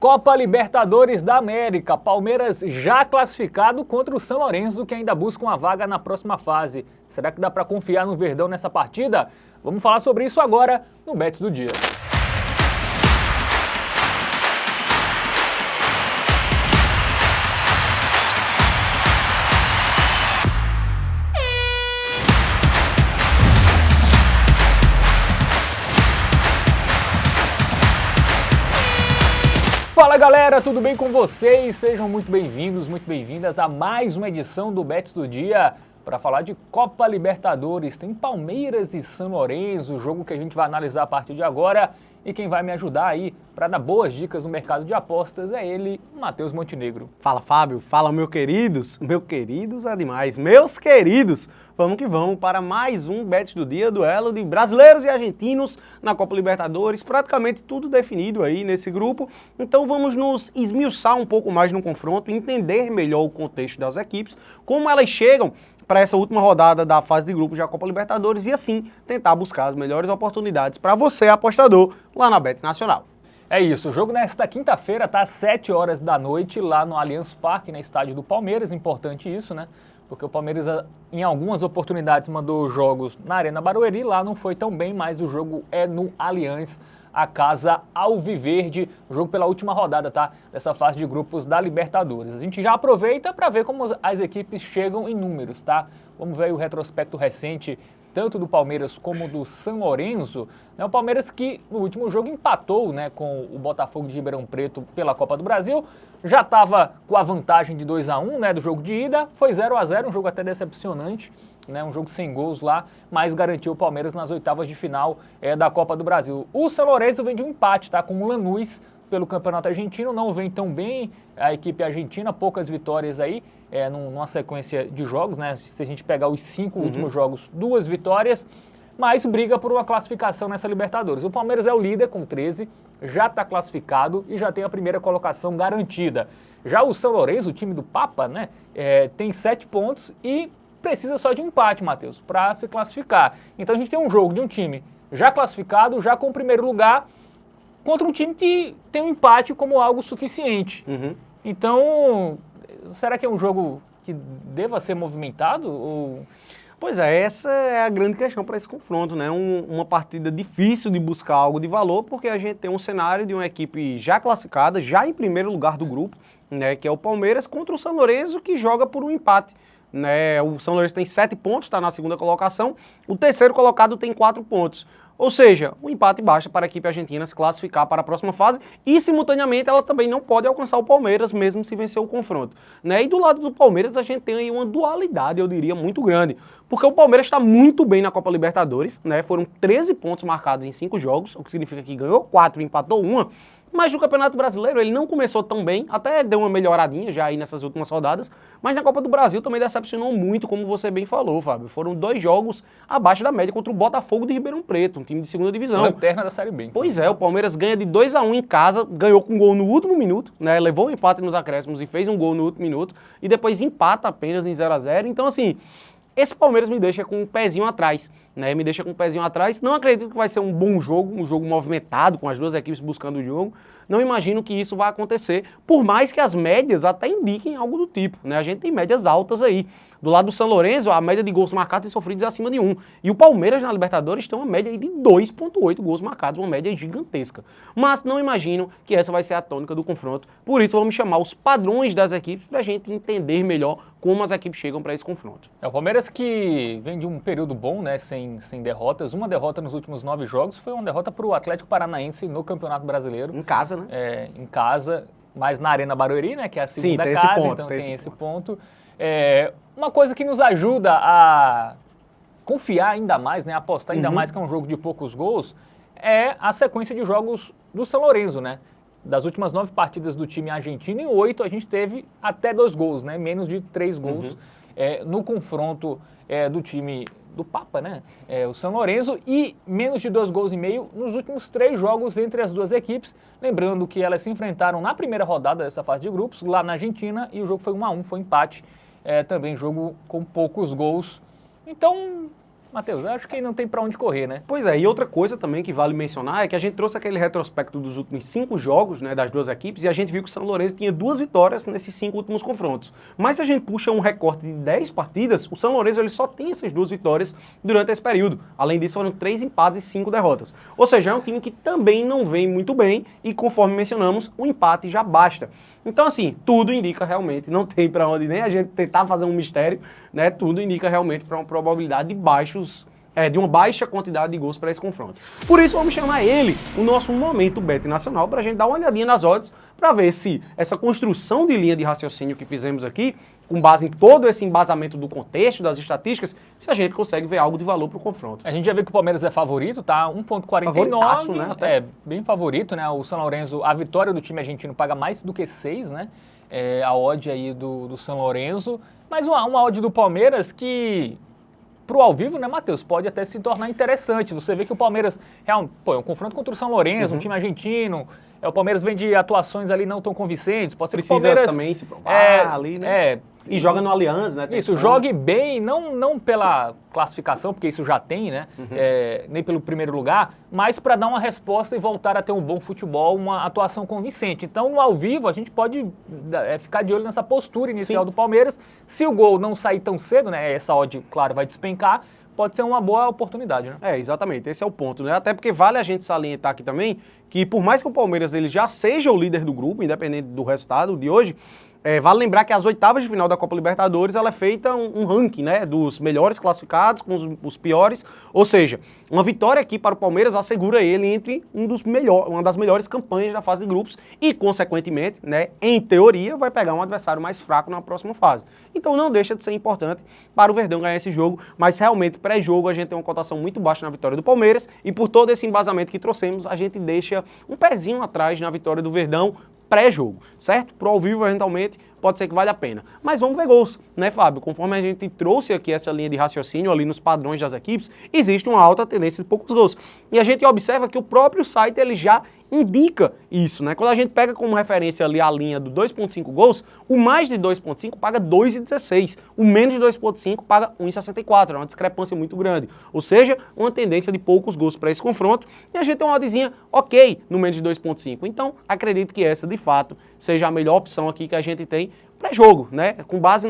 Copa Libertadores da América, Palmeiras já classificado contra o São Lourenço, que ainda busca uma vaga na próxima fase. Será que dá para confiar no Verdão nessa partida? Vamos falar sobre isso agora no Bets do Dia. Fala galera, tudo bem com vocês? Sejam muito bem-vindos, muito bem-vindas a mais uma edição do Bets do Dia para falar de Copa Libertadores. Tem Palmeiras e São Lourenço, o jogo que a gente vai analisar a partir de agora. E quem vai me ajudar aí para dar boas dicas no mercado de apostas é ele, Matheus Montenegro. Fala Fábio, fala meus queridos é demais, meus queridos, vamos que vamos para mais um Bet do Dia, duelo de brasileiros e argentinos na Copa Libertadores, praticamente tudo definido aí nesse grupo, então vamos nos esmiuçar um pouco mais no confronto, entender melhor o contexto das equipes, como elas chegam para essa última rodada da fase de grupos da Copa Libertadores e assim tentar buscar as melhores oportunidades para você, apostador, lá na Bet Nacional. É isso, o jogo nesta quinta-feira tá às 7 horas da noite lá no Allianz Parque, na estádio do Palmeiras, importante isso, né? Porque o Palmeiras em algumas oportunidades mandou jogos na Arena Barueri, lá não foi tão bem, mas o jogo é no Allianz, a casa Alviverde, o jogo pela última rodada, tá? Dessa fase de grupos da Libertadores. A gente já aproveita para ver como as equipes chegam em números, tá? Vamos ver aí o retrospecto recente, tanto do Palmeiras como do São Lourenço. O Palmeiras que no último jogo empatou, né, com o Botafogo de Ribeirão Preto pela Copa do Brasil, já estava com a vantagem de 2-1, né, do jogo de ida, foi 0-0, um jogo até decepcionante, né, um jogo sem gols lá, mas garantiu o Palmeiras nas oitavas de final da Copa do Brasil. O São Lourenço vem de um empate, tá, com o Lanús pelo Campeonato Argentino, não vem tão bem a equipe argentina, poucas vitórias aí, numa sequência de jogos, né, se a gente pegar os 5 últimos jogos, 2 vitórias, mas briga por uma classificação nessa Libertadores. O Palmeiras é o líder com 13, já está classificado e já tem a primeira colocação garantida. Já o São Lourenço, o time do Papa, né, tem 7 pontos e precisa só de um empate, Matheus, para se classificar. Então a gente tem um jogo de um time já classificado, já com o primeiro lugar, contra um time que tem um empate como algo suficiente. Então, será que é um jogo que deva ser movimentado? Ou... Pois é, essa é a grande questão para esse confronto, né? Uma partida difícil de buscar algo de valor, porque a gente tem um cenário de uma equipe já classificada, já em primeiro lugar do grupo, né? Que é o Palmeiras contra o São Lourenço, que joga por um empate. Né? O São Lourenço tem 7 pontos, está na segunda colocação, o terceiro colocado tem 4 pontos. Ou seja, o empate basta para a equipe argentina se classificar para a próxima fase e, simultaneamente, ela também não pode alcançar o Palmeiras, mesmo se vencer o confronto. Né? E do lado do Palmeiras, a gente tem aí uma dualidade, eu diria, muito grande. Porque o Palmeiras está muito bem na Copa Libertadores, né? Foram 13 pontos marcados em 5 jogos, o que significa que ganhou 4 e empatou 1. Mas no Campeonato Brasileiro ele não começou tão bem, até deu uma melhoradinha já aí nessas últimas rodadas, mas na Copa do Brasil também decepcionou muito, como você bem falou, Fábio. Foram 2 jogos abaixo da média contra o Botafogo de Ribeirão Preto, um time de segunda divisão. Lanterna da Série B. Pois é, o Palmeiras ganha de 2-1 em casa, ganhou com um gol no último minuto, né? Levou um empate nos acréscimos e fez um gol no último minuto, e depois empata apenas em 0-0. Então, assim, esse Palmeiras me deixa com um pezinho atrás, né? Me deixa com um pezinho atrás. Não acredito que vai ser um bom jogo, um jogo movimentado, com as duas equipes buscando o jogo. Não imagino que isso vai acontecer, por mais que as médias até indiquem algo do tipo, né? A gente tem médias altas aí. Do lado do São Lourenço, a média de gols marcados e sofridos é acima de 1. E o Palmeiras na Libertadores tem uma média de 2,8 gols marcados, uma média gigantesca. Mas não imagino que essa vai ser a tônica do confronto. Por isso vamos chamar os padrões das equipes para a gente entender melhor como as equipes chegam para esse confronto. O Palmeiras que vem de um período bom, né, sem derrotas. Uma derrota nos últimos 9 jogos foi uma derrota para o Atlético Paranaense no Campeonato Brasileiro. Em casa, né? Em casa, mas na Arena Barueri, né, que é a segunda casa, então tem esse ponto. Uma coisa que nos ajuda a confiar ainda mais, né, apostar ainda mais que é um jogo de poucos gols, é a sequência de jogos do São Lourenço, né? Das últimas 9 partidas do time argentino, em 8 a gente teve até 2 gols, né? Menos de 3 gols no confronto do time do Papa, né? O São Lourenço, e menos de 2 gols e meio nos últimos 3 jogos entre as duas equipes. Lembrando que elas se enfrentaram na primeira rodada dessa fase de grupos, lá na Argentina, e o jogo foi 1-1, foi empate. Também jogo com poucos gols. Então, Matheus, eu acho que não tem para onde correr, né? Pois é, e outra coisa também que vale mencionar é que a gente trouxe aquele retrospecto dos últimos 5 jogos, né, das duas equipes, e a gente viu que o São Lourenço tinha 2 vitórias nesses 5 últimos confrontos. Mas se a gente puxa um recorte de 10 partidas, o São Lourenço ele só tem essas 2 vitórias durante esse período. Além disso, foram 3 empates e 5 derrotas. Ou seja, é um time que também não vem muito bem e, conforme mencionamos, o empate já basta. Então, assim, tudo indica realmente, não tem para onde nem a gente tentar fazer um mistério, né? Tudo indica realmente para uma probabilidade de uma baixa quantidade de gols para esse confronto. Por isso, vamos chamar ele, o nosso Momento Bet Nacional, para a gente dar uma olhadinha nas odds, para ver se essa construção de linha de raciocínio que fizemos aqui, com base em todo esse embasamento do contexto, das estatísticas, se a gente consegue ver algo de valor para o confronto. A gente já vê que o Palmeiras é favorito, tá? 1,49. Favoritaço, né? Até. É, bem favorito, né? O São Lourenço, a vitória do time argentino paga mais do que 6, né? É, a odd aí do São Lourenço. Mas uma odd do Palmeiras que, pro ao vivo, né, Matheus, pode até se tornar interessante. Você vê que o Palmeiras, é um confronto contra o São Lourenço, um time argentino. O Palmeiras vem de atuações ali não tão convincentes. Pode ser que o Palmeiras também se provar ali, né? E joga no Allianz, né? Isso, jogue bem, não pela classificação, porque isso já tem, né? Nem pelo primeiro lugar, mas para dar uma resposta e voltar a ter um bom futebol, uma atuação convincente. Então, no ao vivo, a gente pode ficar de olho nessa postura inicial do Palmeiras. Se o gol não sair tão cedo, né? Essa odd, claro, vai despencar. Pode ser uma boa oportunidade, né? É, exatamente, esse é o ponto, né? Até porque vale a gente salientar aqui também que por mais que o Palmeiras ele já seja o líder do grupo, independente do resultado de hoje, vale lembrar que as oitavas de final da Copa Libertadores ela é feita um ranking, né, dos melhores classificados com os piores, ou seja, uma vitória aqui para o Palmeiras assegura ele entre uma das melhores campanhas da fase de grupos e, consequentemente, né, em teoria, vai pegar um adversário mais fraco na próxima fase. Então não deixa de ser importante para o Verdão ganhar esse jogo, mas realmente pré-jogo a gente tem uma cotação muito baixa na vitória do Palmeiras e por todo esse embasamento que trouxemos, a gente deixa um pezinho atrás na vitória do Verdão pré-jogo, certo? Pro ao vivo, eventualmente, pode ser que valha a pena. Mas vamos ver gols, né, Fábio? Conforme a gente trouxe aqui essa linha de raciocínio ali nos padrões das equipes, existe uma alta tendência de poucos gols. E a gente observa que o próprio site, ele já indica isso, né? Quando a gente pega como referência ali a linha do 2.5 gols, o mais de 2.5 paga 2,16, o menos de 2.5 paga 1,64, é uma discrepância muito grande. Ou seja, uma tendência de poucos gols para esse confronto, e a gente tem uma oddzinha ok no menos de 2.5. Então, acredito que essa, de fato, seja a melhor opção aqui que a gente tem pré-jogo, né? Com base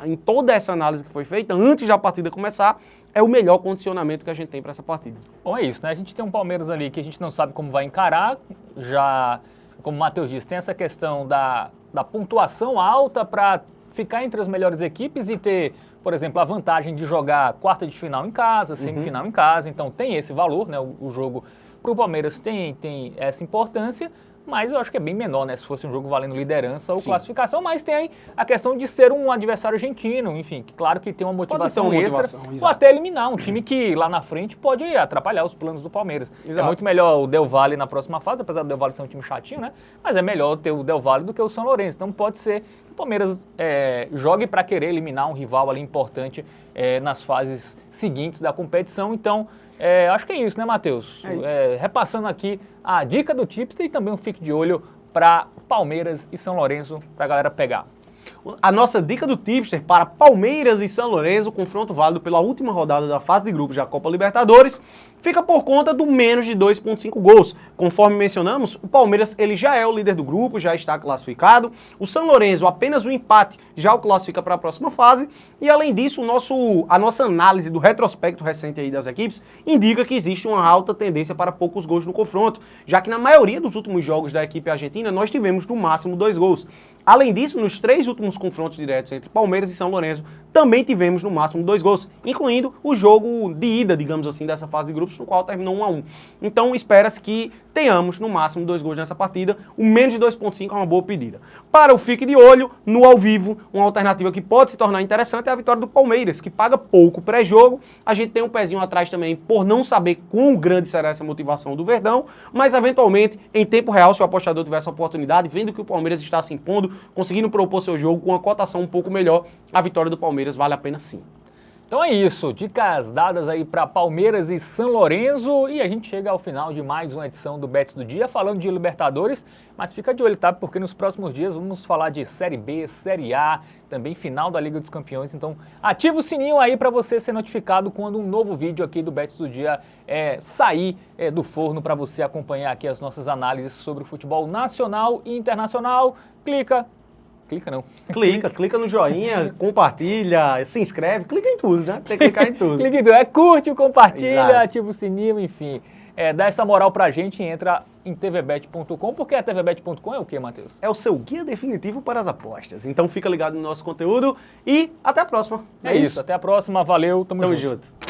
em toda essa análise que foi feita antes da partida começar, é o melhor condicionamento que a gente tem para essa partida. Bom, é isso, né? A gente tem um Palmeiras ali que a gente não sabe como vai encarar, já, como o Matheus disse, tem essa questão da pontuação alta para ficar entre as melhores equipes e ter, por exemplo, a vantagem de jogar quarta de final em casa, semifinal em casa, então tem esse valor, né? O jogo para o Palmeiras tem essa importância, mas eu acho que é bem menor, né? Se fosse um jogo valendo liderança ou classificação, mas tem a questão de ser um adversário argentino, enfim, que claro que tem uma motivação extra, ou até eliminar um time que lá na frente pode atrapalhar os planos do Palmeiras. Exato. É muito melhor o Del Valle na próxima fase, apesar do Del Valle ser um time chatinho, né? Mas é melhor ter o Del Valle do que o São Lourenço. Então pode ser que o Palmeiras jogue para querer eliminar um rival ali importante nas fases seguintes da competição. Então, acho que é isso, né, Matheus? Repassando aqui a dica do Tipster e também um fique de olho para Palmeiras e São Lourenço, para a galera pegar. A nossa dica do Tipster para Palmeiras e São Lourenço, confronto válido pela última rodada da fase de grupos da Copa Libertadores, fica por conta do menos de 2.5 gols. Conforme mencionamos, o Palmeiras ele já é o líder do grupo, já está classificado. O São Lourenço, apenas o empate, já o classifica para a próxima fase. E além disso, a nossa análise do retrospecto recente aí das equipes indica que existe uma alta tendência para poucos gols no confronto, já que na maioria dos últimos jogos da equipe argentina nós tivemos no máximo 2 gols. Além disso, nos 3 últimos confrontos diretos entre Palmeiras e São Lourenço, também tivemos no máximo 2 gols, incluindo o jogo de ida, digamos assim, dessa fase de grupos, no qual terminou 1-1. Então, espera-se que tenhamos no máximo 2 gols nessa partida. O menos de 2.5 é uma boa pedida. Para o fique de olho, no ao vivo, uma alternativa que pode se tornar interessante é a vitória do Palmeiras, que paga pouco pré-jogo. A gente tem um pezinho atrás também por não saber quão grande será essa motivação do Verdão, mas eventualmente, em tempo real, se o apostador tiver essa oportunidade, vendo que o Palmeiras está se impondo, conseguindo propor seu jogo com uma cotação um pouco melhor, a vitória do Palmeiras vale a pena sim. Então é isso, dicas dadas aí para Palmeiras e São Lourenço e a gente chega ao final de mais uma edição do Bets do Dia, falando de Libertadores, mas fica de olho, tá? Porque nos próximos dias vamos falar de Série B, Série A, também final da Liga dos Campeões, então ativa o sininho aí para você ser notificado quando um novo vídeo aqui do Bets do Dia sair do forno para você acompanhar aqui as nossas análises sobre o futebol nacional e internacional. Clica não. Clica no joinha, compartilha, se inscreve, clica em tudo, né? Tem que clicar em tudo. Clica em tudo, curte, compartilha, Exato. ativa o sininho, enfim. Dá essa moral pra gente e entra em tvbet.com, porque a tvbet.com é o quê, Matheus? É o seu guia definitivo para as apostas. Então fica ligado no nosso conteúdo e até a próxima. É isso, até a próxima, valeu, tamo Tamo junto. junto.